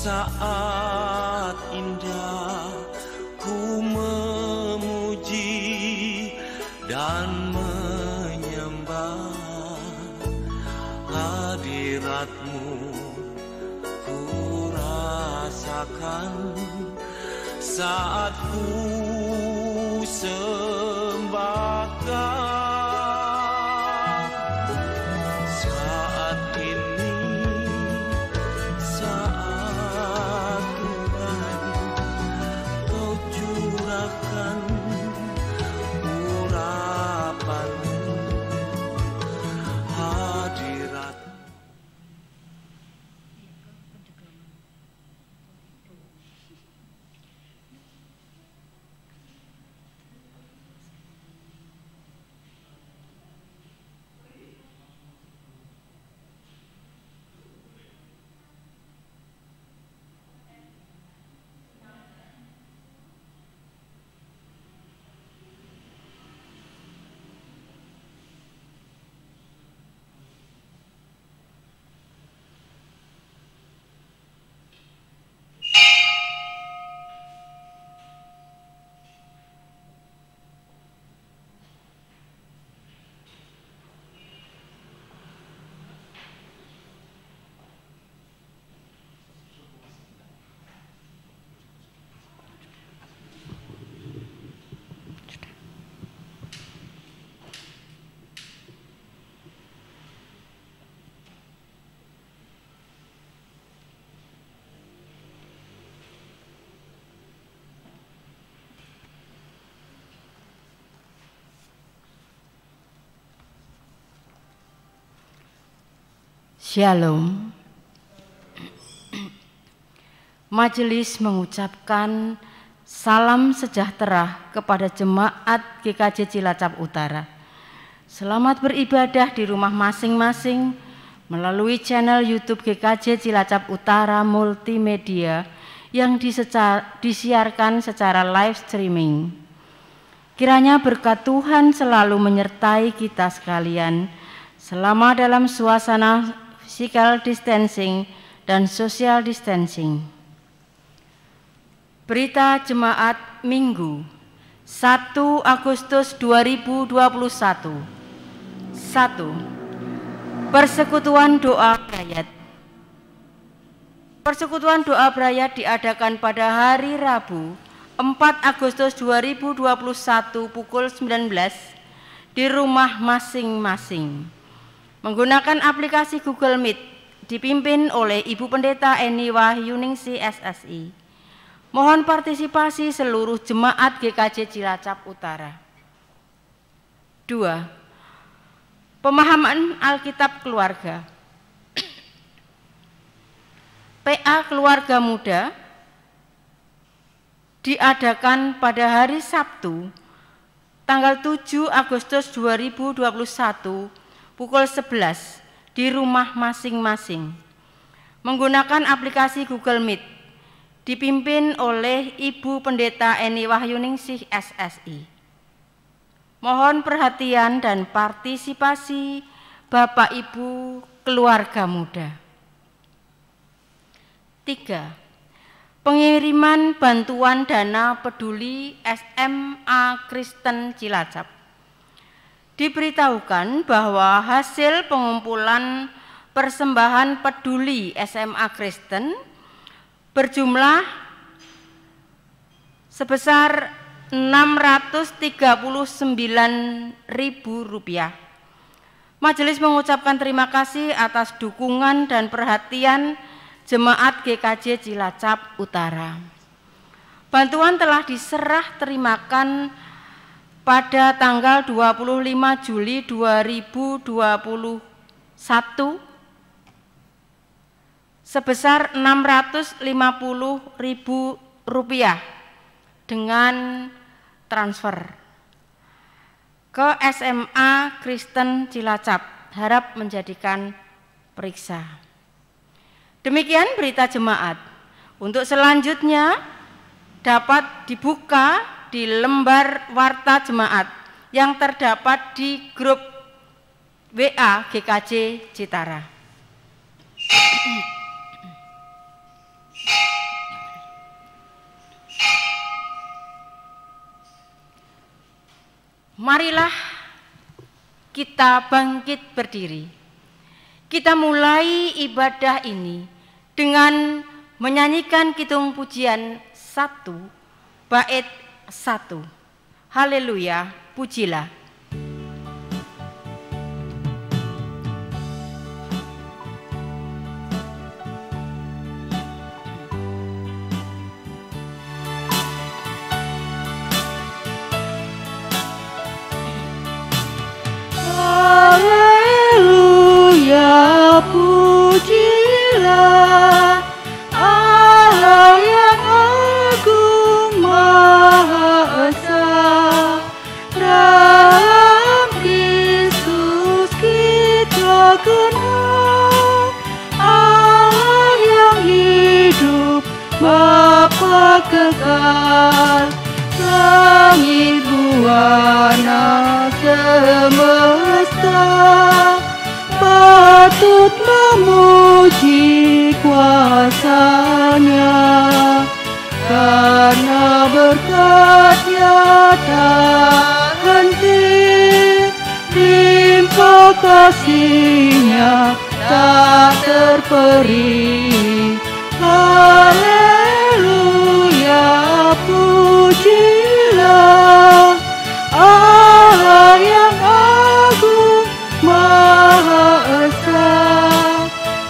saat indah ku memuji dan menyembah hadirat-Mu, ku rasakan saat ku sembahkan. Saat ini, saat Tuhan Kau curahkan urapan-Mu, hadirat. Shalom. Majelis mengucapkan salam sejahtera kepada jemaat GKJ Cilacap Utara. Selamat beribadah di rumah masing-masing melalui channel YouTube GKJ Cilacap Utara Multimedia yang disiarkan secara live streaming. Kiranya berkat Tuhan selalu menyertai kita sekalian selama dalam suasana physical distancing dan social distancing. Berita Jemaat Minggu 1 Agustus 2021. 1. Persekutuan doa brayat. Persekutuan doa brayat diadakan pada hari Rabu 4 Agustus 2021 pukul 19 di rumah masing-masing. Menggunakan aplikasi Google Meet dipimpin oleh Ibu Pendeta Eni Wahyuningsih SSI. Mohon partisipasi seluruh jemaat GKJ Cilacap Utara. 2. Pemahaman Alkitab Keluarga. PA Keluarga Muda diadakan pada hari Sabtu tanggal 7 Agustus 2021 pukul 11 di rumah masing-masing. Menggunakan aplikasi Google Meet dipimpin oleh Ibu Pendeta Eni Wahyuningsih SSI. Mohon perhatian dan partisipasi Bapak Ibu keluarga muda. 3. Pengiriman bantuan dana peduli SMA Kristen Cilacap. Diberitahukan bahwa hasil pengumpulan persembahan peduli SMA Kristen berjumlah sebesar Rp639.000. Majelis mengucapkan terima kasih atas dukungan dan perhatian jemaat GKJ Cilacap Utara. Bantuan telah diserah terimakan pada tanggal 25 Juli 2021 sebesar Rp650.000 dengan transfer ke SMA Kristen Cilacap. Harap menjadikan periksa. Demikian berita jemaat. Untuk selanjutnya dapat dibuka di lembar warta jemaat yang terdapat di grup WA GKJ Citara. Marilah kita bangkit berdiri. Kita mulai ibadah ini dengan menyanyikan kidung pujian 1 bait 1. Haleluya, pujilah. Haleluya, pujilah Allah yang agung Maha Esa. Dalam Kristus kita kenal Allah yang hidup, Bapa kekal. Langit buana semesta patut memuji kuasa-Nya, karena berkat-Nya tak henti, limpah kasih-Nya tak terperi. Haleluya, pujilah Allah yang agung Maha Esa.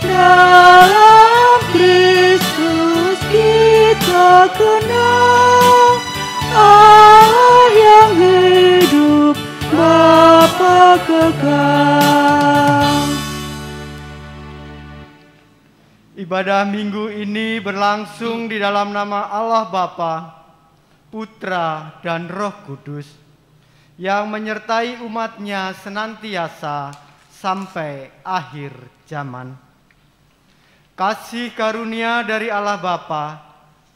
Dalam Kristus kita kenal Allah yang hidup, Bapa kekal. Ibadah minggu ini berlangsung di dalam nama Allah Bapa, Putra, dan Roh Kudus, yang menyertai umat-Nya senantiasa sampai akhir zaman. Kasih karunia dari Allah Bapa,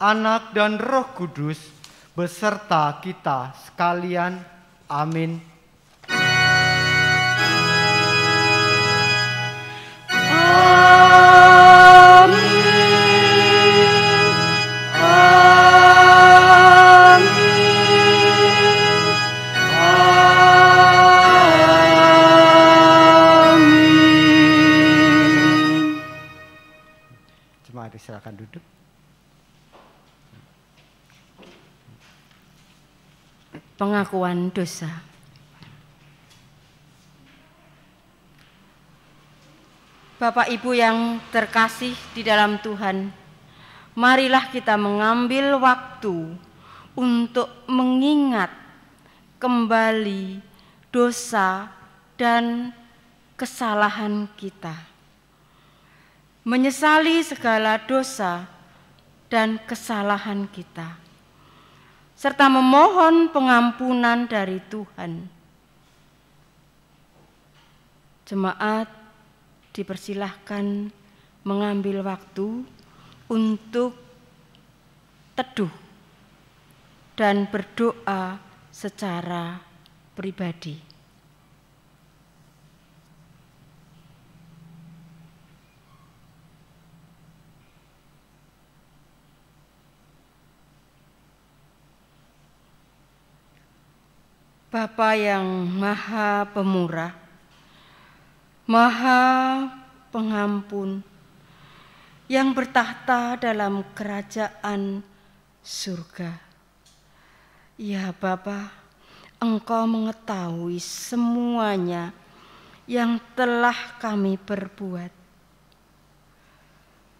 Anak, dan Roh Kudus beserta kita sekalian. Amin. Silakan duduk. Pengakuan dosa. Bapak Ibu yang terkasih di dalam Tuhan, marilah kita mengambil waktu untuk mengingat kembali dosa dan kesalahan kita. Menyesali segala dosa dan kesalahan kita, serta memohon pengampunan dari Tuhan. Jemaat dipersilahkan mengambil waktu untuk teduh dan berdoa secara pribadi. Bapa yang Maha Pemurah, Maha Pengampun, yang bertahta dalam kerajaan surga. Ya Bapa, Engkau mengetahui semuanya yang telah kami perbuat.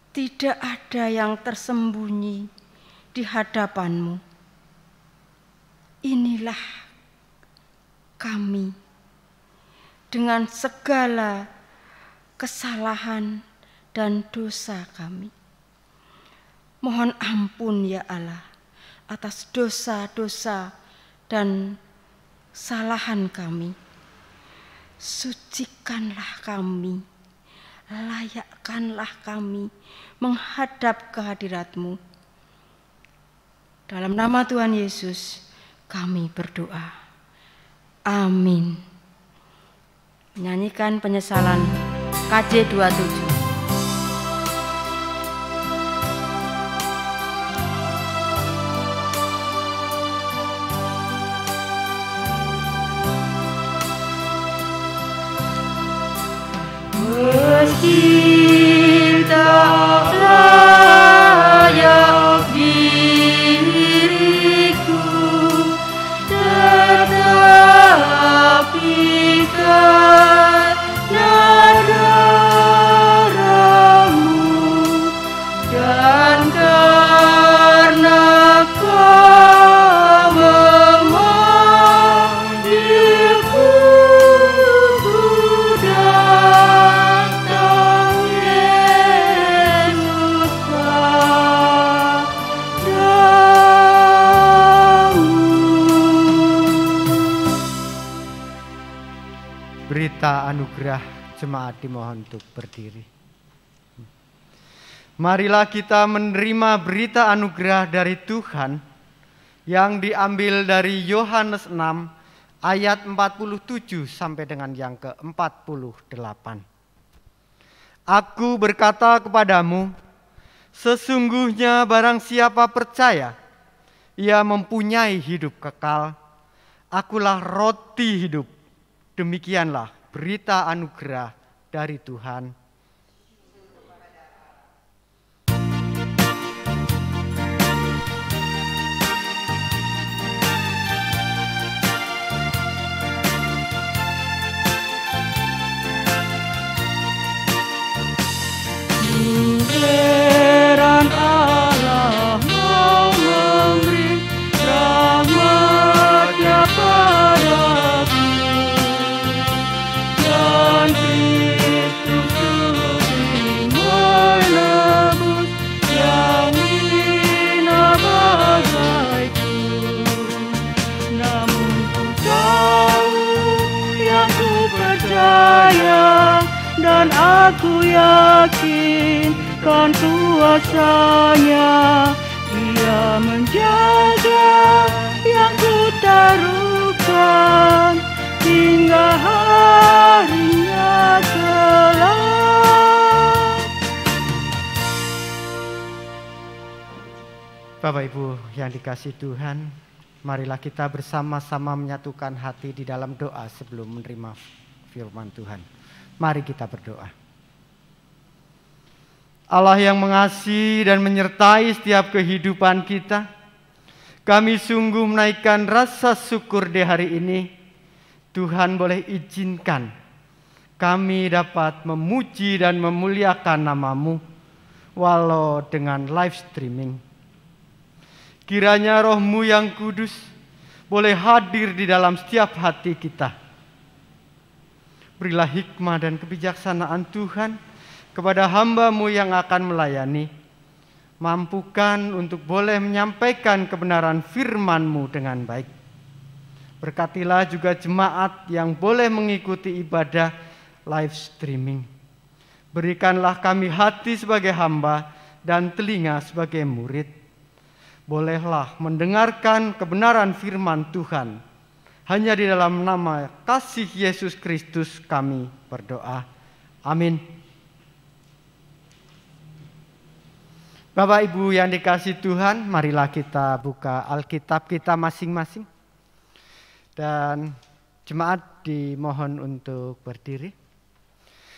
Tidak ada yang tersembunyi di hadapan-Mu. Inilah kami dengan segala kesalahan dan dosa kami. Mohon ampun ya Allah atas dosa-dosa dan kesalahan kami. Sucikanlah kami, layakkanlah kami menghadap kehadirat-Mu. Dalam nama Tuhan Yesus kami berdoa. Amin. Menyanyikan penyesalan KJ 27. meski tak layak diriku, tetapi karena darah-Mu dan karena Kau memanggilku, ku datang Yesus padamu. Berita anugerah, jemaat dimohon untuk berdiri. Marilah kita menerima berita anugerah dari Tuhan yang diambil dari Yohanes 6 ayat 47 sampai dengan yang ke-48. Aku berkata kepadamu, sesungguhnya barang siapa percaya, ia mempunyai hidup kekal. Akulah roti hidup. Demikianlah berita anugerah dari Tuhan. Heran Allah mau memberi rahmat-Nya padaku, dan Kristus sudi menebus yang hina bagaiku. Namun ku tahu yang ku percaya, dan aku yakin kan kuasa-Nya. Ia menjaga yang ku taruhkan hingga harinya kelak. Bapak Ibu yang dikasihi Tuhan, marilah kita bersama-sama menyatukan hati di dalam doa sebelum menerima firman Tuhan. Mari kita berdoa. Allah yang mengasihi dan menyertai setiap kehidupan kita, kami sungguh menaikkan rasa syukur di hari ini. Tuhan boleh izinkan kami dapat memuji dan memuliakan nama-Mu walau dengan live streaming. Kiranya Roh-Mu yang kudus boleh hadir di dalam setiap hati kita. Berilah hikmah dan kebijaksanaan Tuhan kepada hamba-Mu yang akan melayani. Mampukan untuk boleh menyampaikan kebenaran firman-Mu dengan baik. Berkatilah juga jemaat yang boleh mengikuti ibadah live streaming. Berikanlah kami hati sebagai hamba dan telinga sebagai murid. Bolehlah mendengarkan kebenaran firman Tuhan. Hanya di dalam nama kasih Yesus Kristus kami berdoa. Amin. Bapak Ibu yang dikasihi Tuhan, marilah kita buka Alkitab kita masing-masing. Dan jemaat dimohon untuk berdiri.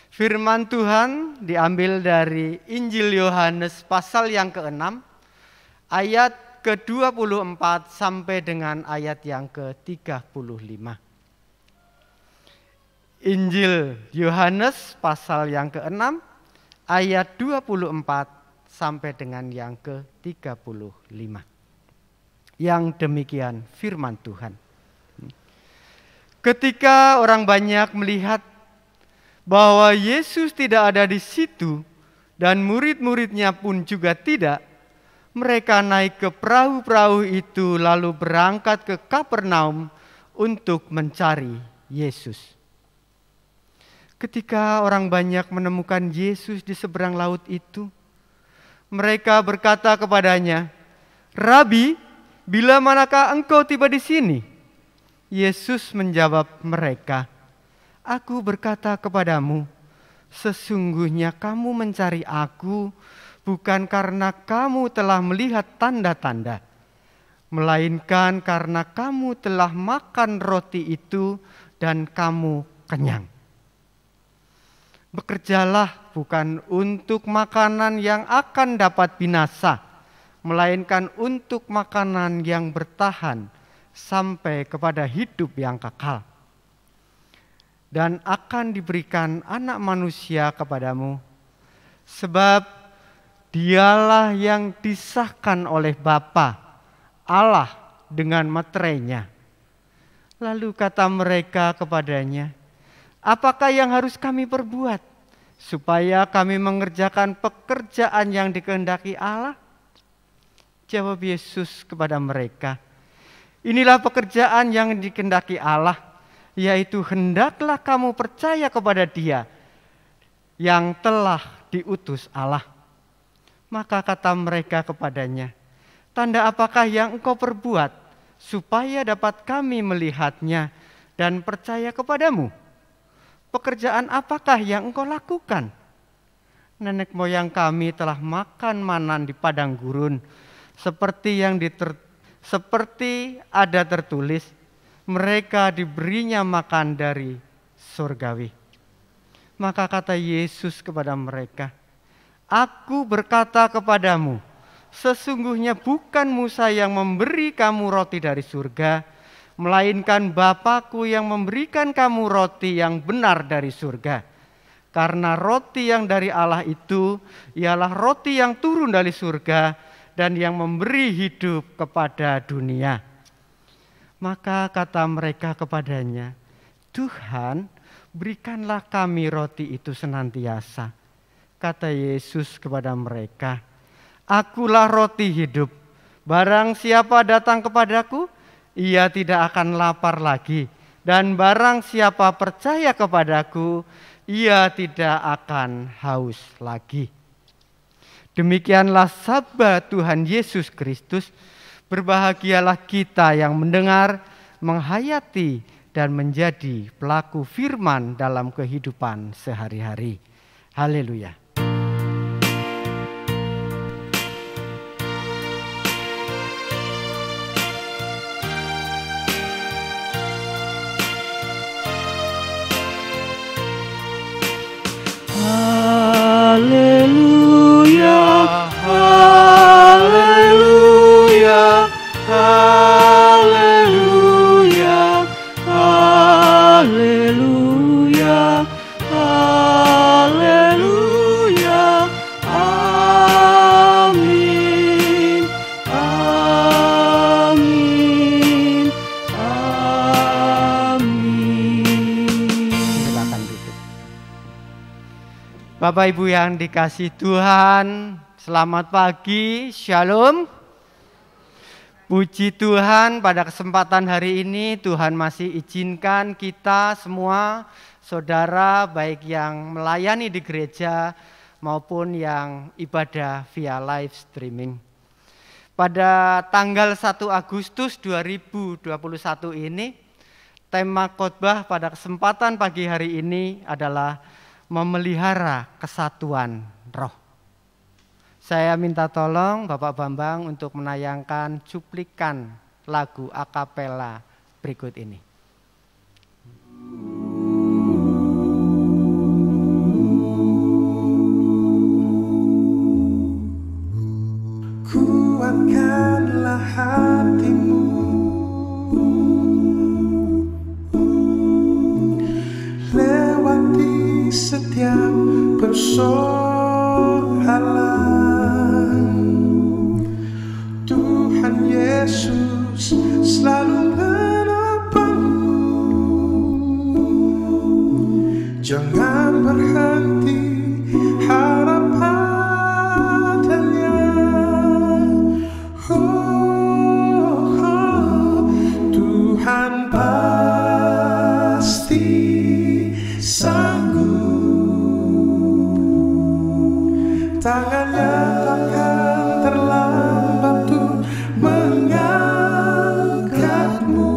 Firman Tuhan diambil dari Injil Yohanes pasal yang ke-6 ayat ke-24 sampai dengan ayat yang ke-35. Injil Yohanes pasal yang ke-6 ayat 24 sampai dengan yang ke-35. Yang demikian firman Tuhan. Ketika orang banyak melihat bahwa Yesus tidak ada di situ dan murid-muridnya pun juga tidak, mereka naik ke perahu-perahu itu lalu berangkat ke Kapernaum untuk mencari Yesus. Ketika orang banyak menemukan Yesus di seberang laut itu, mereka berkata kepadanya, "Rabi, bila manakah engkau tiba di sini?" Yesus menjawab mereka, "Aku berkata kepadamu, sesungguhnya kamu mencari aku bukan karena kamu telah melihat tanda-tanda, melainkan karena kamu telah makan roti itu dan kamu kenyang." Bekerjalah bukan untuk makanan yang akan dapat binasa, melainkan untuk makanan yang bertahan sampai kepada hidup yang kekal. Dan akan diberikan Anak Manusia kepadamu, sebab Dialah yang disahkan oleh Bapa Allah dengan materainya. Lalu kata mereka kepadanya, apakah yang harus kami perbuat supaya kami mengerjakan pekerjaan yang dikehendaki Allah? Jawab Yesus kepada mereka, inilah pekerjaan yang dikehendaki Allah, yaitu hendaklah kamu percaya kepada Dia yang telah diutus Allah. Maka kata mereka kepadanya, tanda apakah yang engkau perbuat supaya dapat kami melihatnya dan percaya kepadamu? Pekerjaan apakah yang engkau lakukan? Nenek moyang kami telah makan manan di padang gurun, seperti ada tertulis, mereka diberinya makan dari surgawi. Maka kata Yesus kepada mereka, Aku berkata kepadamu, sesungguhnya bukan Musa yang memberi kamu roti dari surga, melainkan Bapa-Ku yang memberikan kamu roti yang benar dari surga. Karena roti yang dari Allah itu ialah roti yang turun dari surga dan yang memberi hidup kepada dunia. Maka kata mereka kepadanya, Tuhan, berikanlah kami roti itu senantiasa. Kata Yesus kepada mereka, Akulah roti hidup. Barang siapa datang kepadaku, ia tidak akan lapar lagi. Dan barang siapa percaya kepadaku, ia tidak akan haus lagi. Demikianlah sabda Tuhan Yesus Kristus. Berbahagialah kita yang mendengar, menghayati, dan menjadi pelaku firman dalam kehidupan sehari-hari. Haleluya. Haleluya, haleluya, haleluya, haleluya, haleluya, amin, amin, amin. Silakan duduk. Bapak Ibu yang dikasihi Tuhan, selamat pagi, shalom. Puji Tuhan, pada kesempatan hari ini Tuhan masih izinkan kita semua, saudara baik yang melayani di gereja maupun yang ibadah via live streaming. Pada tanggal 1 Agustus 2021 ini, tema khotbah pada kesempatan pagi hari ini adalah memelihara kesatuan roh. Saya minta tolong Bapak Bambang untuk menayangkan cuplikan lagu akapela berikut ini. Kuatkanlah hatimu, lewati setiap persoalan. Tuhan Yesus selalu menopangmu. Jangan berhenti harap padanya. Tuhan pasti sanggup. Tangannya takkan terlambat untuk mengangkatmu.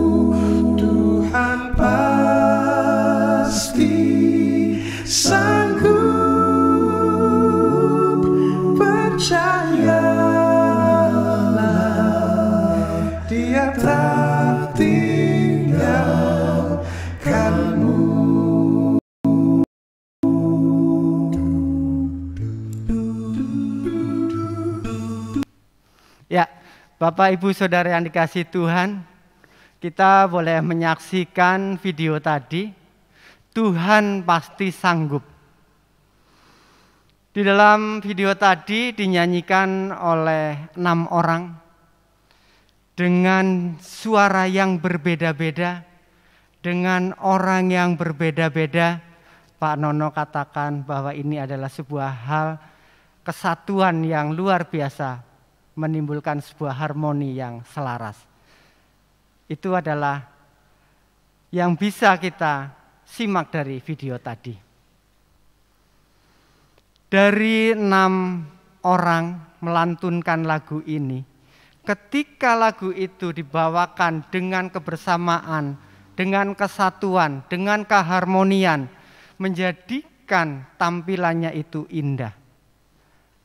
Tuhan pasti sanggup. Percayalah, Dia tak tinggalkanmu. Bapak, Ibu, Saudara yang dikasihi Tuhan, kita boleh menyaksikan video tadi. Tuhan pasti sanggup. Di dalam video tadi dinyanyikan oleh 6 orang dengan suara yang berbeda-beda, dengan orang yang berbeda-beda. Pak Nono katakan bahwa ini adalah sebuah hal kesatuan yang luar biasa, menimbulkan sebuah harmoni yang selaras. Itu adalah yang bisa kita simak dari video tadi. Dari 6 orang melantunkan lagu ini, ketika lagu itu dibawakan dengan kebersamaan, dengan kesatuan, dengan keharmonian, menjadikan tampilannya itu indah.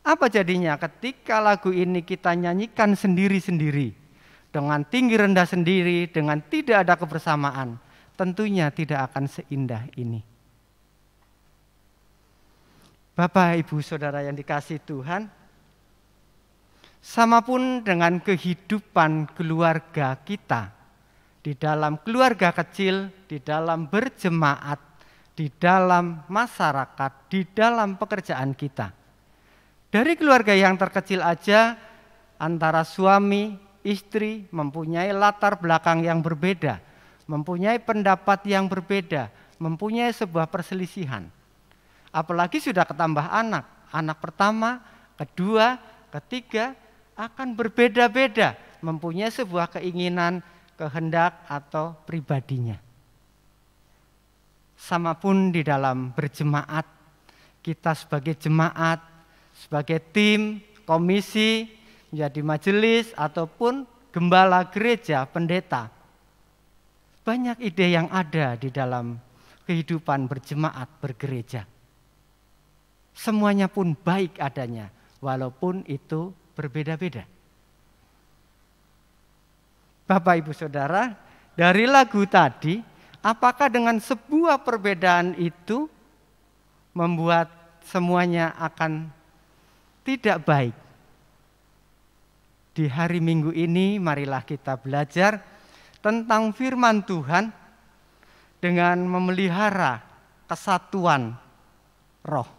Apa jadinya ketika lagu ini kita nyanyikan sendiri-sendiri, dengan tinggi rendah sendiri, dengan tidak ada kebersamaan, tentunya tidak akan seindah ini. Bapak, Ibu, Saudara yang dikasihi Tuhan, sama pun dengan kehidupan keluarga kita, di dalam keluarga kecil, di dalam berjemaat, di dalam masyarakat, di dalam pekerjaan kita. Dari keluarga yang terkecil aja, antara suami, istri mempunyai latar belakang yang berbeda, mempunyai pendapat yang berbeda, mempunyai sebuah perselisihan. Apalagi sudah ketambah anak, anak pertama, kedua, ketiga akan berbeda-beda, mempunyai sebuah keinginan, kehendak atau pribadinya. Sama pun di dalam berjemaat, kita sebagai jemaat, sebagai tim, komisi, menjadi majelis, ataupun gembala gereja, pendeta. Banyak ide yang ada di dalam kehidupan berjemaat, bergereja. Semuanya pun baik adanya, walaupun itu berbeda-beda. Bapak, Ibu, Saudara, dari lagu tadi, apakah dengan sebuah perbedaan itu membuat semuanya akan tidak baik? Di hari Minggu ini marilah kita belajar tentang firman Tuhan dengan memelihara kesatuan roh.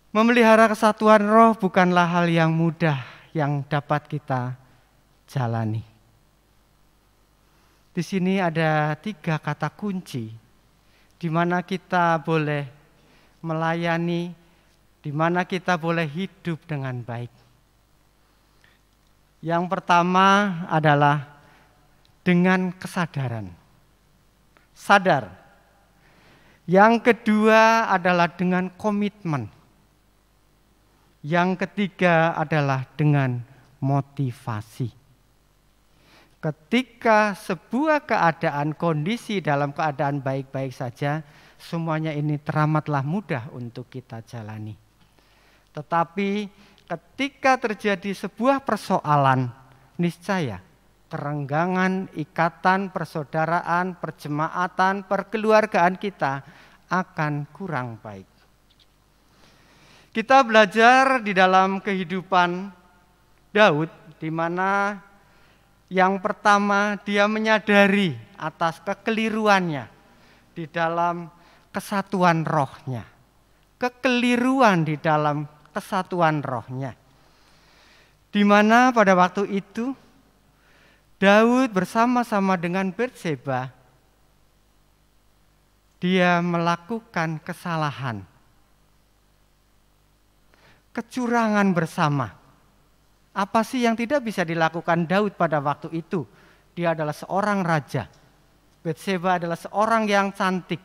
Memelihara kesatuan roh bukanlah hal yang mudah yang dapat kita jalani. Di sini ada 3 kata kunci di mana kita boleh melayani, di mana kita boleh hidup dengan baik. Yang pertama adalah dengan kesadaran. Sadar. Yang kedua adalah dengan komitmen. Yang ketiga adalah dengan motivasi. Ketika sebuah keadaan, kondisi dalam keadaan baik-baik saja, semuanya ini teramatlah mudah untuk kita jalani. Tetapi ketika terjadi sebuah persoalan, niscaya kerenggangan, ikatan, persaudaraan, perjemaatan, perkeluargaan kita akan kurang baik. Kita belajar di dalam kehidupan Daud, di mana yang pertama dia menyadari atas kekeliruannya di dalam kesatuan rohnya. Kekeliruan di dalam kesatuan rohnya. Di mana pada waktu itu Daud bersama-sama dengan Batseba, dia melakukan kesalahan. Kecurangan bersama. Apa sih yang tidak bisa dilakukan Daud pada waktu itu? Dia adalah seorang raja. Batseba adalah seorang yang cantik.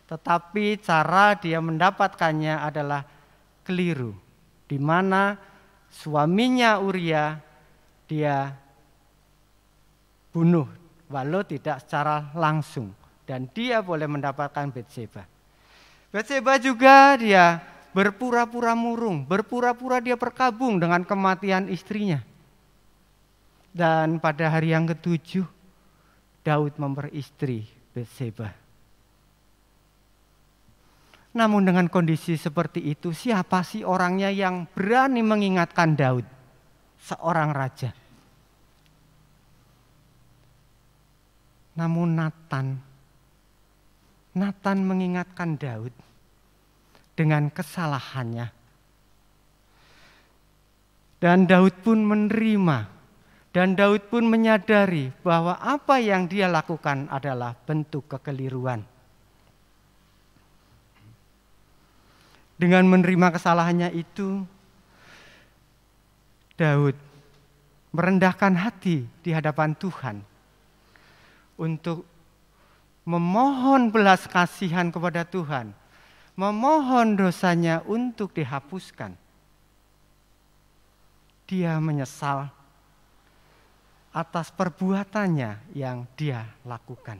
Tetapi cara dia mendapatkannya adalah keliru. Di mana suaminya Uria dia bunuh. Walau tidak secara langsung. Dan dia boleh mendapatkan Batseba. Batseba juga dia berpura-pura murung, berpura-pura dia berkabung dengan kematian istrinya. Dan pada hari yang ke-7, Daud memperistri Batseba. Namun dengan kondisi seperti itu, siapa sih orangnya yang berani mengingatkan Daud, seorang raja? Namun Nathan mengingatkan Daud dengan kesalahannya. Dan Daud pun menerima, dan Daud pun menyadari bahwa apa yang dia lakukan adalah bentuk kekeliruan. Dengan menerima kesalahannya itu, Daud merendahkan hati di hadapan Tuhan untuk memohon belas kasihan kepada Tuhan, memohon dosanya untuk dihapuskan. Dia menyesal atas perbuatannya yang dia lakukan.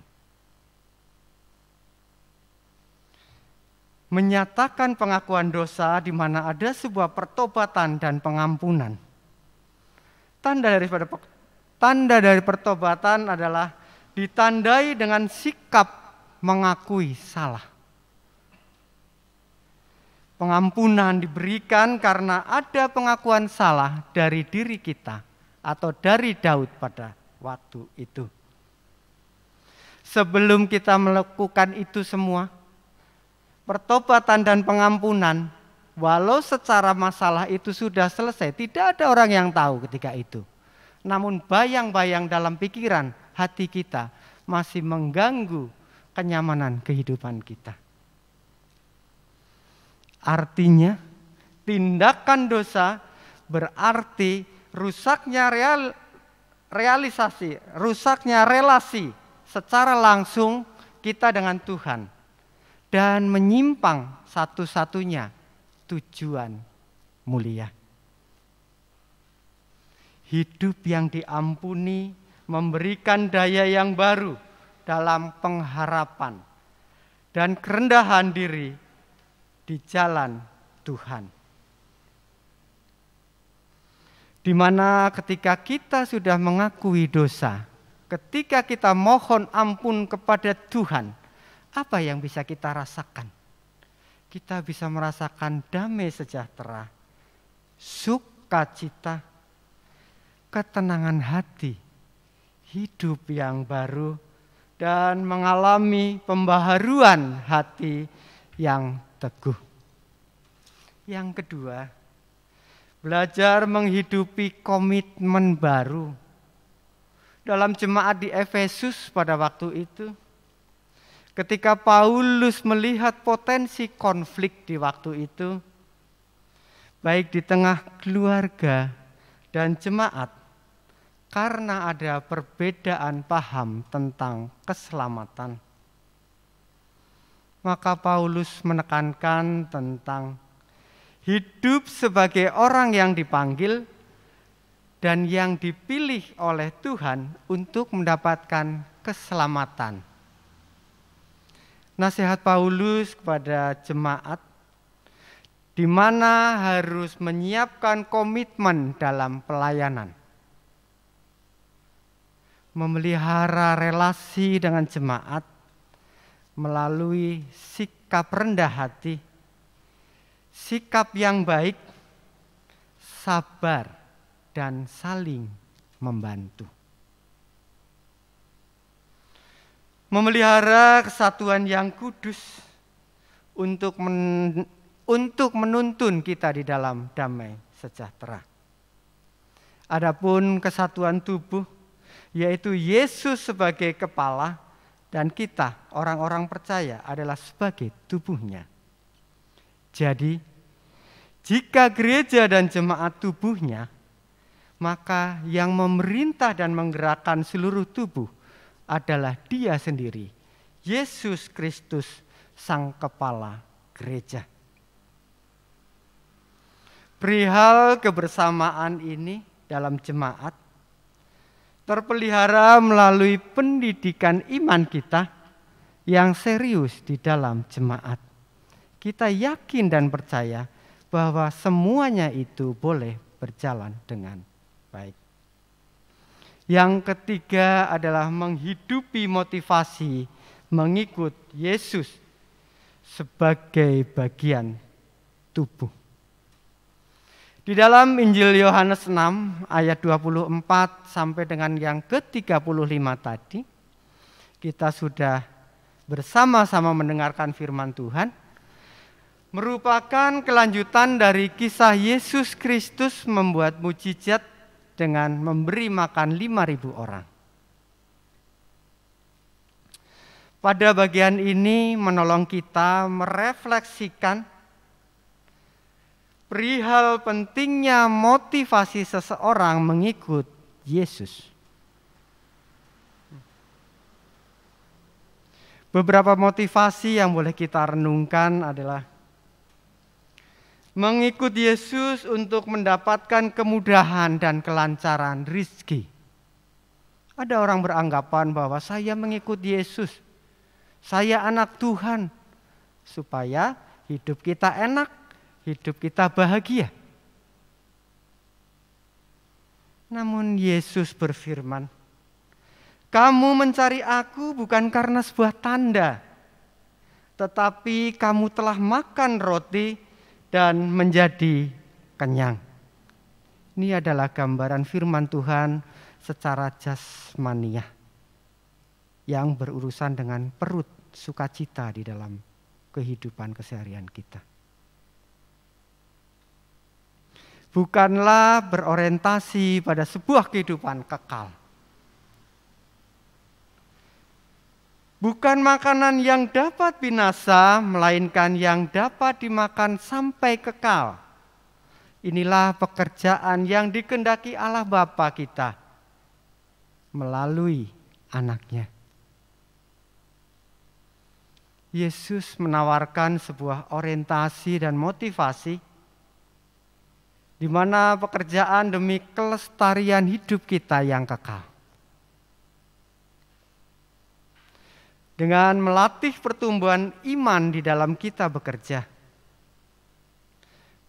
Menyatakan pengakuan dosa di mana ada sebuah pertobatan dan pengampunan. Tanda dari pertobatan adalah ditandai dengan sikap mengakui salah. Pengampunan diberikan karena ada pengakuan salah dari diri kita atau dari Daud pada waktu itu. Sebelum kita melakukan itu semua, pertobatan dan pengampunan, walau secara masalah itu sudah selesai, tidak ada orang yang tahu ketika itu. Namun bayang-bayang dalam pikiran hati kita masih mengganggu kenyamanan kehidupan kita. Artinya, tindakan dosa berarti rusaknya relasi secara langsung kita dengan Tuhan. Dan menyimpang satu-satunya tujuan mulia. Hidup yang diampuni memberikan daya yang baru dalam pengharapan dan kerendahan diri di jalan Tuhan. Di mana ketika kita sudah mengakui dosa, ketika kita mohon ampun kepada Tuhan, apa yang bisa kita rasakan? Kita bisa merasakan damai sejahtera, sukacita, ketenangan hati, hidup yang baru, dan mengalami pembaharuan hati yang teguh. Yang kedua, belajar menghidupi komitmen baru. Dalam jemaat di Efesus pada waktu itu, ketika Paulus melihat potensi konflik di waktu itu, baik di tengah keluarga dan jemaat, karena ada perbedaan paham tentang keselamatan, maka Paulus menekankan tentang hidup sebagai orang yang dipanggil dan yang dipilih oleh Tuhan untuk mendapatkan keselamatan. Nasihat Paulus kepada jemaat di mana harus menyiapkan komitmen dalam pelayanan. Memelihara relasi dengan jemaat melalui sikap rendah hati, sikap yang baik, sabar, dan saling membantu. Memelihara kesatuan yang kudus untuk menuntun kita di dalam damai sejahtera. Adapun kesatuan tubuh, yaitu Yesus sebagai kepala dan kita orang-orang percaya adalah sebagai tubuhnya. Jadi, jika gereja dan jemaat tubuhnya, maka yang memerintah dan menggerakkan seluruh tubuh adalah Dia sendiri, Yesus Kristus, Sang Kepala Gereja. Perihal kebersamaan ini dalam jemaat terpelihara melalui pendidikan iman kita yang serius di dalam jemaat. Kita yakin dan percaya bahwa semuanya itu boleh berjalan dengan baik. Yang ketiga adalah menghidupi motivasi mengikut Yesus sebagai bagian tubuh. Di dalam Injil Yohanes 6 ayat 24 sampai dengan yang ke-35 tadi, kita sudah bersama-sama mendengarkan firman Tuhan, merupakan kelanjutan dari kisah Yesus Kristus membuat mukjizat dengan memberi makan 5.000 orang. Pada bagian ini menolong kita merefleksikan perihal pentingnya motivasi seseorang mengikut Yesus. Beberapa motivasi yang boleh kita renungkan adalah mengikut Yesus untuk mendapatkan kemudahan dan kelancaran rezeki. Ada orang beranggapan bahwa saya mengikut Yesus, saya anak Tuhan, supaya hidup kita enak, hidup kita bahagia. Namun Yesus berfirman, kamu mencari aku bukan karena sebuah tanda, tetapi kamu telah makan roti dan menjadi kenyang. Ini adalah gambaran firman Tuhan secara jasmaniah yang berurusan dengan perut, sukacita di dalam kehidupan keseharian kita. Bukanlah berorientasi pada sebuah kehidupan kekal. Bukan makanan yang dapat binasa, melainkan yang dapat dimakan sampai kekal. Inilah pekerjaan yang dikehendaki Allah Bapa kita melalui anaknya. Yesus menawarkan sebuah orientasi dan motivasi di mana pekerjaan demi kelestarian hidup kita yang kekal. Dengan melatih pertumbuhan iman di dalam kita bekerja.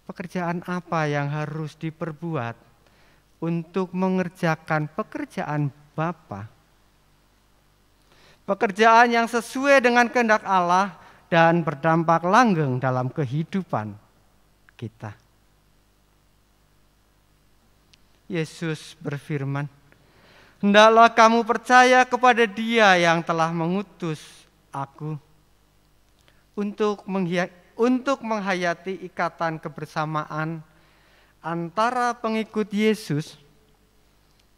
Pekerjaan apa yang harus diperbuat untuk mengerjakan pekerjaan Bapa? Pekerjaan yang sesuai dengan kehendak Allah dan berdampak langgeng dalam kehidupan kita. Yesus berfirman, hendaklah kamu percaya kepada Dia yang telah mengutus aku untuk menghayati ikatan kebersamaan antara pengikut Yesus.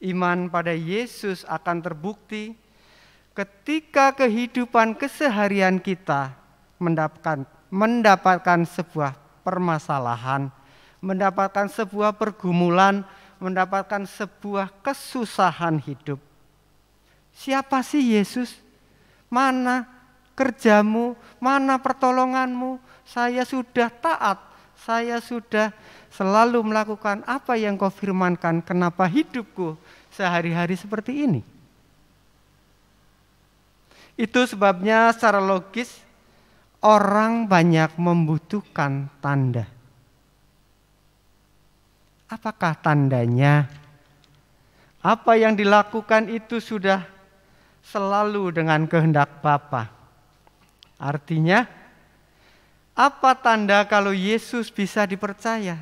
Iman pada Yesus akan terbukti ketika kehidupan keseharian kita mendapatkan sebuah permasalahan, mendapatkan sebuah pergumulan, mendapatkan sebuah kesusahan hidup. Siapa sih Yesus? Mana kerjamu? Mana pertolonganmu? Saya sudah taat, saya sudah selalu melakukan apa yang kau firmankan. Kenapa hidupku sehari-hari seperti ini? Itu sebabnya secara logis orang banyak membutuhkan tanda. Apakah tandanya? Apa yang dilakukan itu sudah selalu dengan kehendak Bapa. Artinya, apa tanda kalau Yesus bisa dipercaya?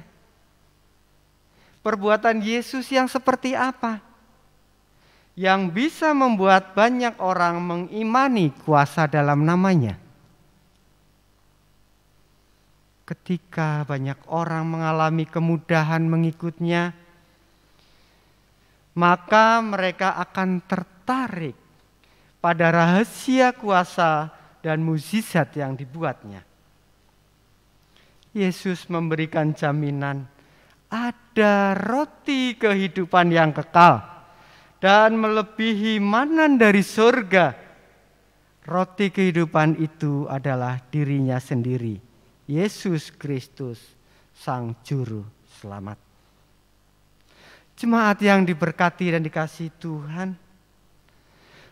Perbuatan Yesus yang seperti apa? Yang bisa membuat banyak orang mengimani kuasa dalam namanya. Ketika banyak orang mengalami kemudahan mengikutnya, maka mereka akan tertarik pada rahasia kuasa dan mukjizat yang dibuatnya. Yesus memberikan jaminan ada roti kehidupan yang kekal dan melebihi manan dari surga. Roti kehidupan itu adalah dirinya sendiri, Yesus Kristus, Sang Juru Selamat. Jemaat yang diberkati dan dikasihi Tuhan,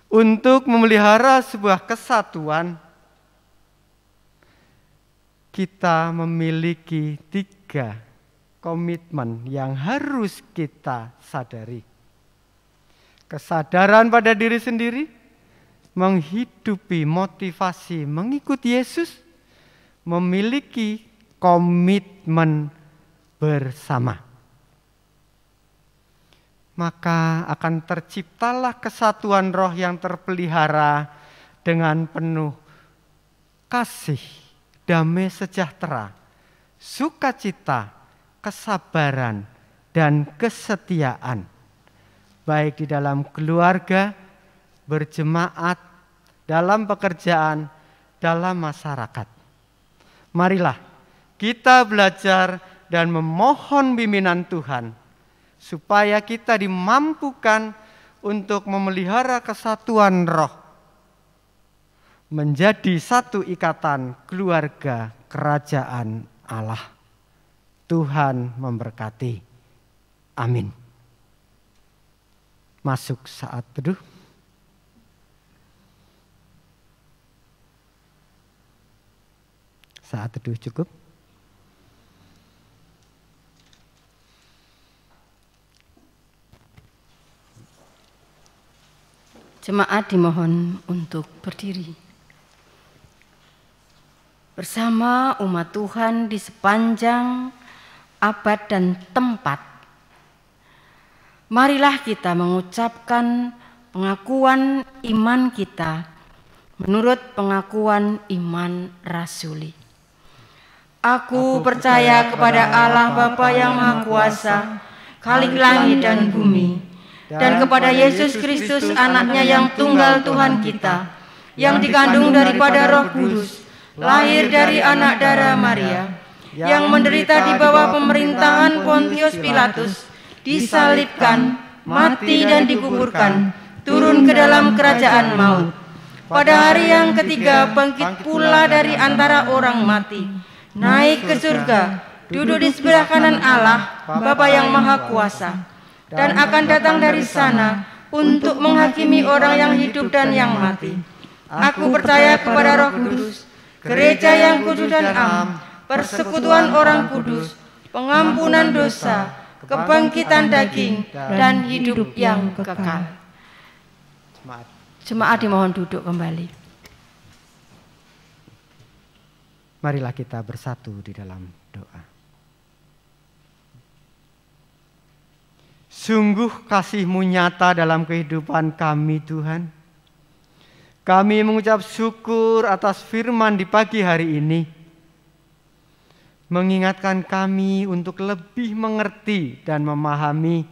untuk memelihara sebuah kesatuan, kita memiliki 3 komitmen yang harus kita sadari. Kesadaran pada diri sendiri, menghidupi motivasi mengikut Yesus, memiliki komitmen bersama. Maka akan terciptalah kesatuan roh yang terpelihara dengan penuh kasih, damai sejahtera, sukacita, kesabaran, dan kesetiaan, baik di dalam keluarga, berjemaat, dalam pekerjaan, dalam masyarakat. Marilah kita belajar dan memohon bimbingan Tuhan, supaya kita dimampukan untuk memelihara kesatuan roh, menjadi satu ikatan keluarga kerajaan Allah. Tuhan memberkati. Amin. Masuk saat teduh. Saat teduh cukup. Jemaat dimohon untuk berdiri. Bersama umat Tuhan di sepanjang abad dan tempat, marilah kita mengucapkan pengakuan iman kita menurut pengakuan iman rasuli. Aku percaya kepada Allah Bapa yang Maha Kuasa, Khalik langit dan bumi, dan kepada Yesus Kristus anaknya yang tunggal Tuhan kita, yang dikandung daripada Roh Kudus, lahir dari anak darah Maria, yang menderita di bawah pemerintahan Pontius Pilatus, disalibkan, mati dan dikuburkan, turun ke dalam kerajaan maut. Pada hari yang ketiga bangkit pula dari antara orang mati, naik ke surga, duduk di sebelah kanan Allah, Bapa yang Maha Kuasa, dan akan datang dari sana untuk menghakimi orang yang hidup dan yang mati. Aku percaya kepada Roh Kudus, gereja yang kudus dan am, persekutuan orang kudus, pengampunan dosa, kebangkitan daging, dan hidup yang kekal. Jemaat dimohon duduk kembali. Marilah kita bersatu di dalam doa. Sungguh kasih-Mu nyata dalam kehidupan kami, Tuhan. Kami mengucap syukur atas firman di pagi hari ini, mengingatkan kami untuk lebih mengerti dan memahami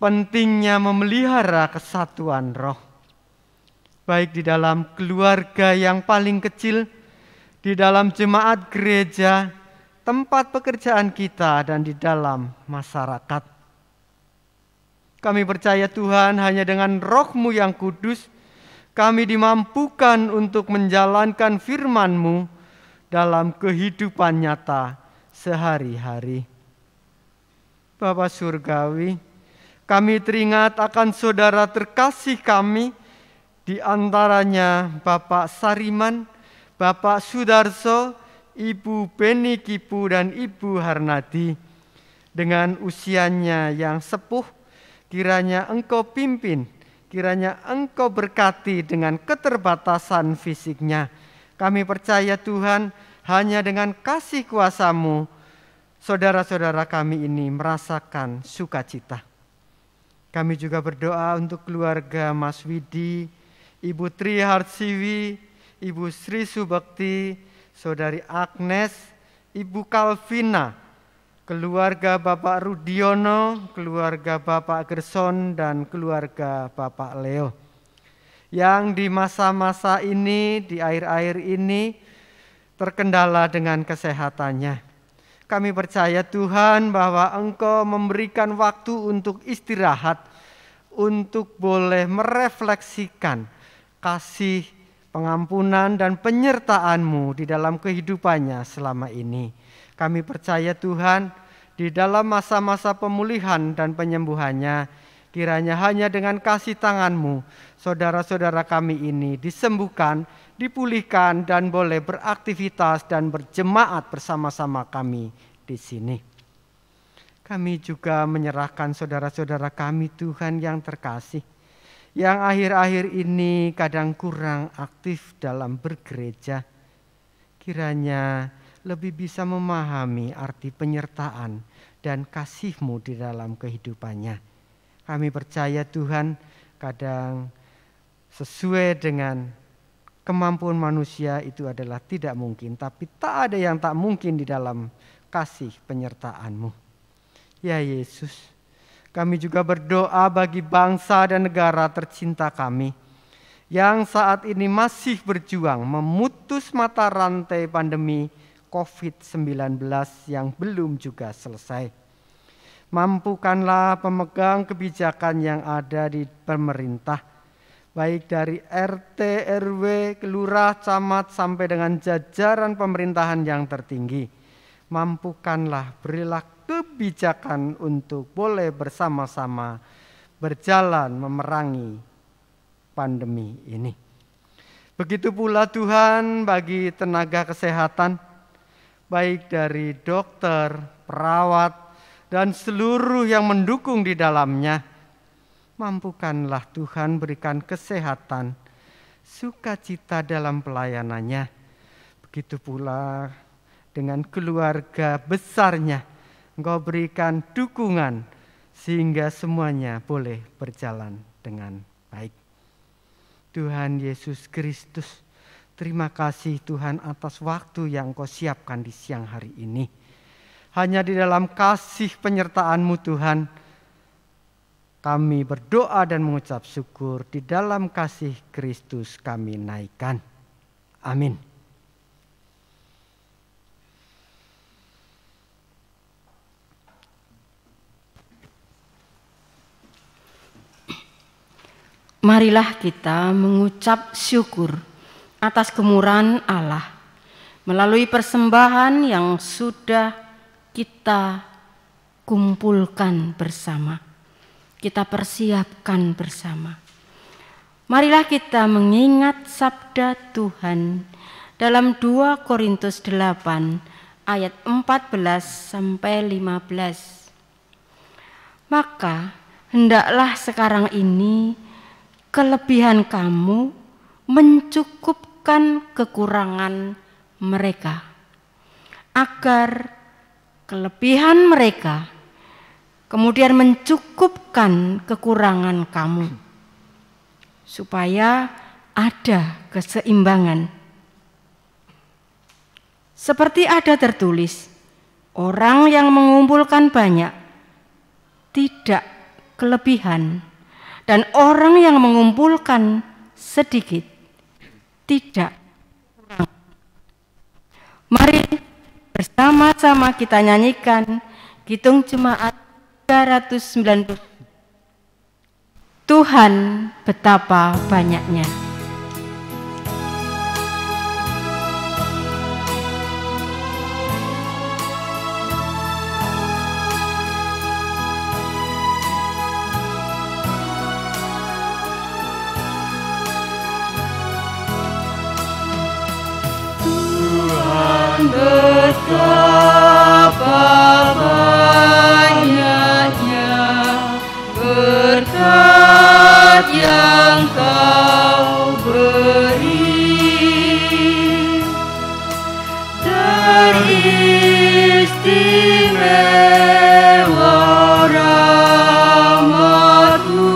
pentingnya memelihara kesatuan roh, baik di dalam keluarga yang paling kecil, di dalam jemaat gereja, tempat pekerjaan kita, dan di dalam masyarakat. Kami percaya Tuhan, hanya dengan Roh-Mu yang kudus, kami dimampukan untuk menjalankan firman-Mu dalam kehidupan nyata sehari-hari. Bapa Surgawi, kami teringat akan saudara terkasih kami, di antaranya Bapak Sariman, Bapak Sudarso, Ibu Beni Kipu, dan Ibu Harnadi. Dengan usianya yang sepuh, kiranya Engkau pimpin, kiranya Engkau berkati dengan keterbatasan fisiknya. Kami percaya Tuhan, hanya dengan kasih kuasa-Mu, saudara-saudara kami ini merasakan sukacita. Kami juga berdoa untuk keluarga Mas Widi, Ibu Tri Harsiwi, Ibu Sri Subakti, Saudari Agnes, Ibu Kalvina, keluarga Bapak Rudiono, keluarga Bapak Gerson, dan keluarga Bapak Leo, yang di masa-masa ini, di akhir-akhir ini, terkendala dengan kesehatannya. Kami percaya Tuhan bahwa Engkau memberikan waktu untuk istirahat, untuk boleh merefleksikan kasih, pengampunan, dan penyertaan-Mu di dalam kehidupannya selama ini. Kami percaya Tuhan, di dalam masa-masa pemulihan dan penyembuhannya, kiranya hanya dengan kasih tangan-Mu, saudara-saudara kami ini disembuhkan, dipulihkan, dan boleh beraktivitas dan berjemaat bersama-sama kami di sini. Kami juga menyerahkan saudara-saudara kami Tuhan yang terkasih, yang akhir-akhir ini kadang kurang aktif dalam bergereja, kiranya lebih bisa memahami arti penyertaan dan kasih-Mu di dalam kehidupannya. Kami percaya Tuhan, kadang sesuai dengan kemampuan manusia itu adalah tidak mungkin, tapi tak ada yang tak mungkin di dalam kasih penyertaan-Mu. Ya Yesus, kami juga berdoa bagi bangsa dan negara tercinta kami yang saat ini masih berjuang memutus mata rantai pandemi COVID-19 yang belum juga selesai. Mampukanlah pemegang kebijakan yang ada di pemerintah, baik dari RT, RW, kelurah, camat sampai dengan jajaran pemerintahan yang tertinggi. Mampukanlah, berilah kebijakan untuk boleh bersama-sama berjalan memerangi pandemi ini. Begitu pula Tuhan bagi tenaga kesehatan, baik dari dokter, perawat, dan seluruh yang mendukung di dalamnya. Mampukanlah Tuhan berikan kesehatan, sukacita dalam pelayanannya. Begitu pula dengan keluarga besarnya, Engkau berikan dukungan sehingga semuanya boleh berjalan dengan baik. Tuhan Yesus Kristus, terima kasih Tuhan atas waktu yang Engkau siapkan di siang hari ini. Hanya di dalam kasih penyertaan-Mu Tuhan, kami berdoa dan mengucap syukur. Di dalam kasih Kristus kami naikkan. Amin. Marilah kita mengucap syukur atas kemurahan Allah melalui persembahan yang sudah kita kumpulkan bersama, kita persiapkan bersama. Marilah kita mengingat sabda Tuhan dalam 2 Korintus 8 ayat 14 sampai 15. Maka hendaklah sekarang ini kelebihan kamu mencukupkan kekurangan mereka, agar kelebihan mereka kemudian mencukupkan kekurangan kamu, supaya ada keseimbangan. Seperti ada tertulis, orang yang mengumpulkan banyak tidak kelebihan, dan orang yang mengumpulkan sedikit tidak kurang. Mari bersama-sama kita nyanyikan Kidung Jemaat 390. Tuhan betapa banyaknya. Betapa banyaknya berkat yang Kau beri, teristimewa rahmat-Mu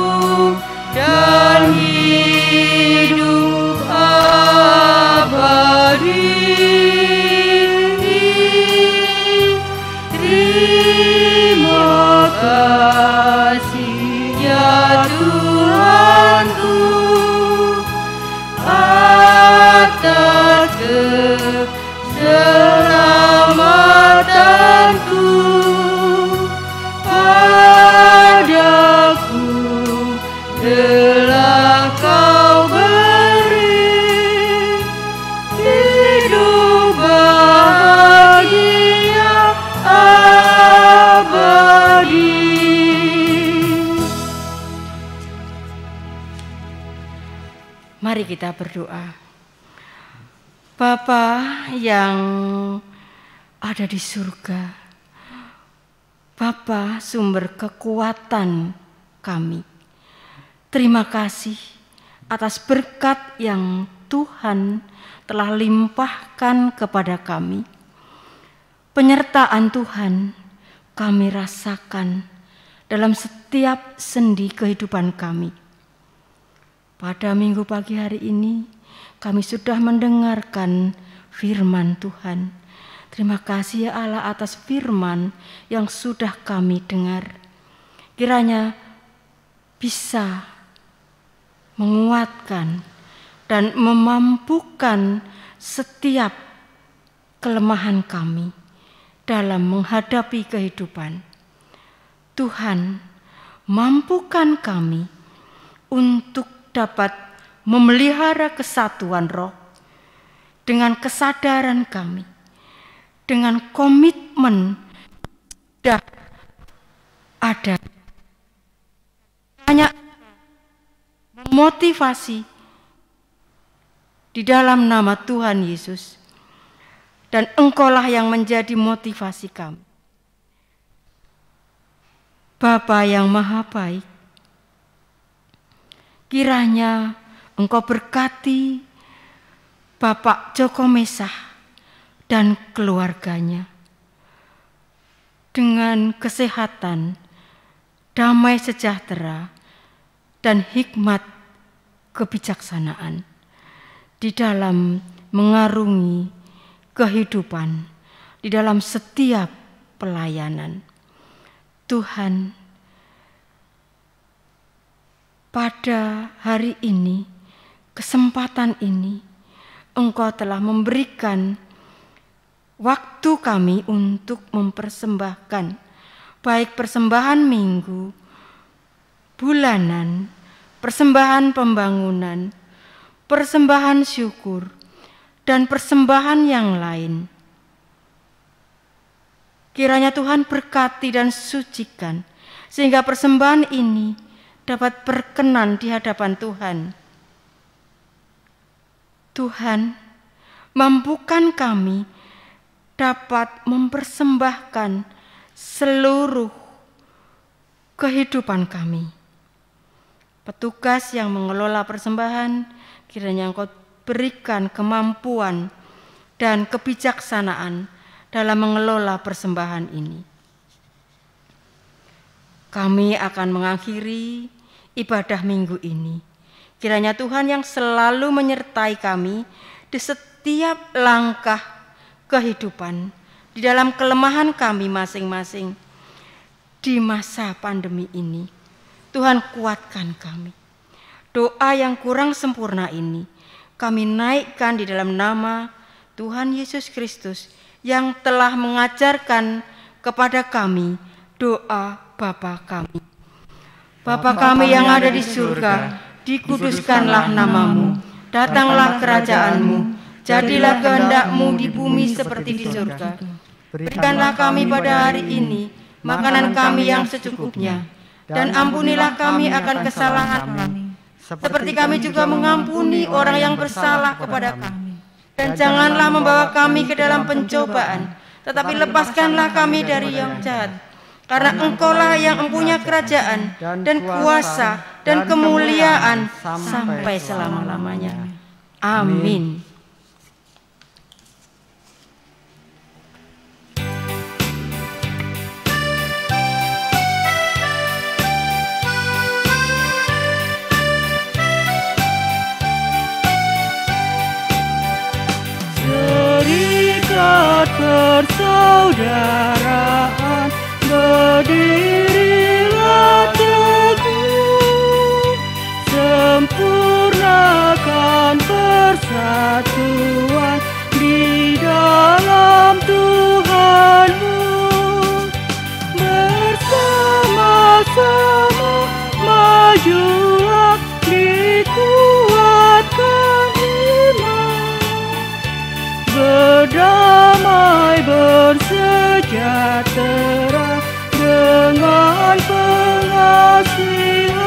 dan hidup abadi. Keselamatanku padaku telah Kau beri hidup bahagia abadi. Mari kita berdoa. Bapa yang ada di surga, Bapa sumber kekuatan kami, terima kasih atas berkat yang Tuhan telah limpahkan kepada kami. Penyertaan Tuhan kami rasakan dalam setiap sendi kehidupan kami. Pada minggu pagi hari ini kami sudah mendengarkan firman Tuhan. Terima kasih ya Allah atas firman yang sudah kami dengar. Kiranya bisa menguatkan dan memampukan setiap kelemahan kami dalam menghadapi kehidupan. Tuhan, mampukan kami untuk dapat memelihara kesatuan roh dengan kesadaran kami, dengan komitmen sudah ada. Hanya memotivasi di dalam nama Tuhan Yesus. Dan Engkaulah yang menjadi motivasi kami. Bapa yang Maha Baik, kiranya Engkau berkati Bapak Joko Mesah dan keluarganya dengan kesehatan, damai sejahtera, dan hikmat kebijaksanaan di dalam mengarungi kehidupan, di dalam setiap pelayanan. Tuhan, pada hari ini, kesempatan ini, Engkau telah memberikan waktu kami untuk mempersembahkan, baik persembahan minggu, bulanan, persembahan pembangunan, persembahan syukur, dan persembahan yang lain. Kiranya Tuhan berkati dan sucikan, sehingga persembahan ini dapat berkenan di hadapan Tuhan. Tuhan, mampukan kami dapat mempersembahkan seluruh kehidupan kami. Petugas yang mengelola persembahan, kiranya Engkau berikan kemampuan dan kebijaksanaan dalam mengelola persembahan ini. Kami akan mengakhiri ibadah minggu ini. Kiranya Tuhan yang selalu menyertai kami di setiap langkah kehidupan, di dalam kelemahan kami masing-masing di masa pandemi ini. Tuhan, kuatkan kami. Doa yang kurang sempurna ini kami naikkan di dalam nama Tuhan Yesus Kristus yang telah mengajarkan kepada kami doa Bapa kami. Bapa kami yang ada di surga, dikuduskanlah namamu, datanglah kerajaanmu, jadilah kehendak-Mu di bumi seperti di surga. Berikanlah kami pada hari ini makanan kami yang secukupnya, dan ampunilah kami akan kesalahan kami, seperti kami juga mengampuni orang yang bersalah kepada kami. Dan janganlah membawa kami ke dalam pencobaan, tetapi lepaskanlah kami dari yang jahat. Karena Engkaulah yang mempunyai kerajaan dan kuasa dan kemuliaan sampai selama-lamanya. Amin. Serikat persaudaraan, berdirilah teguh, sempurnakan persatuan di dalam Tuhanmu. Bersama-sama majulah, dikuatkan iman, berdamai bersejahtera dengan pengasihan.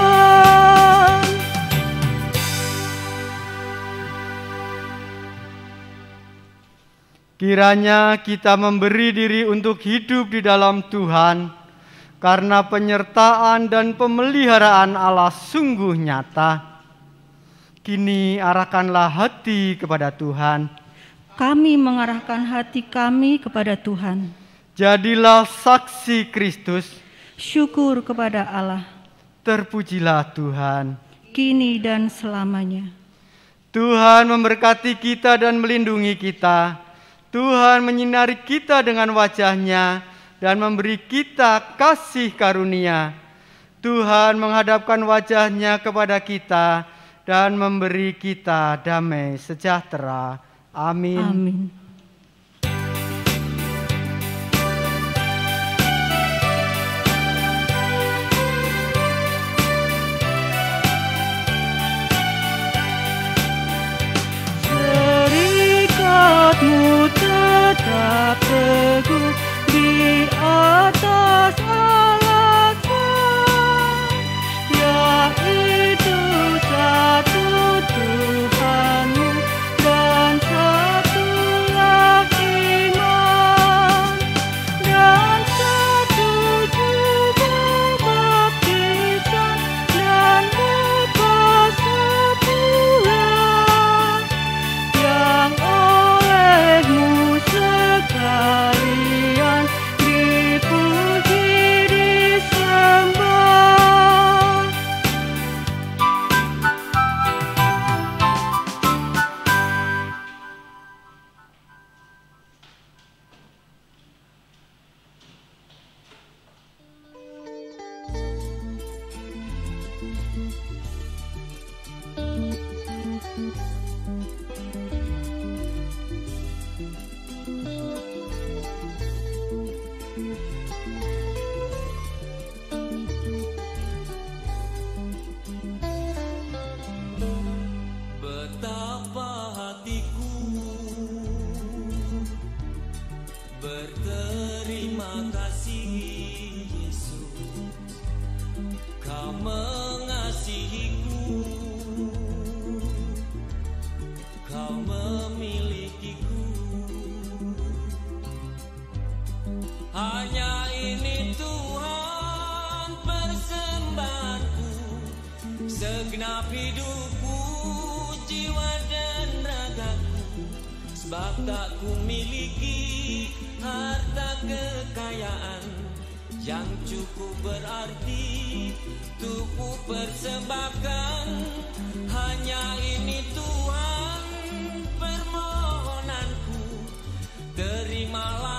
Kiranya kita memberi diri untuk hidup di dalam Tuhan, karena penyertaan dan pemeliharaan Allah sungguh nyata. Kini arahkanlah hati kepada Tuhan. Kami mengarahkan hati kami kepada Tuhan. Jadilah saksi Kristus. Syukur kepada Allah, Terpujilah Tuhan. kini dan selamanya. Tuhan memberkati kita dan melindungi kita. Tuhan menyinari kita dengan wajah-Nya dan memberi kita kasih karunia. Tuhan menghadapkan wajah-Nya kepada kita dan memberi kita damai sejahtera. Amin. Amin. Serikatmu tetap teguh di atas alasan, yaitu satu Tuhanmu dan satulah iman, dan satu juga baptisan dan berpasrah yang olehmu sekalian dipuji disembah. Betapa hatiku berterima kasih, Yesus, Kau mengasihiku, Kau memilikiku. Hanya ini Tuhan persembahanku, segenap hidupku, jiwa dan ragaku, sebab tak ku miliki harta kekayaan yang cukup berarti untuk ku persembahkan. Hanya ini Tuhan permohonanku, terimalah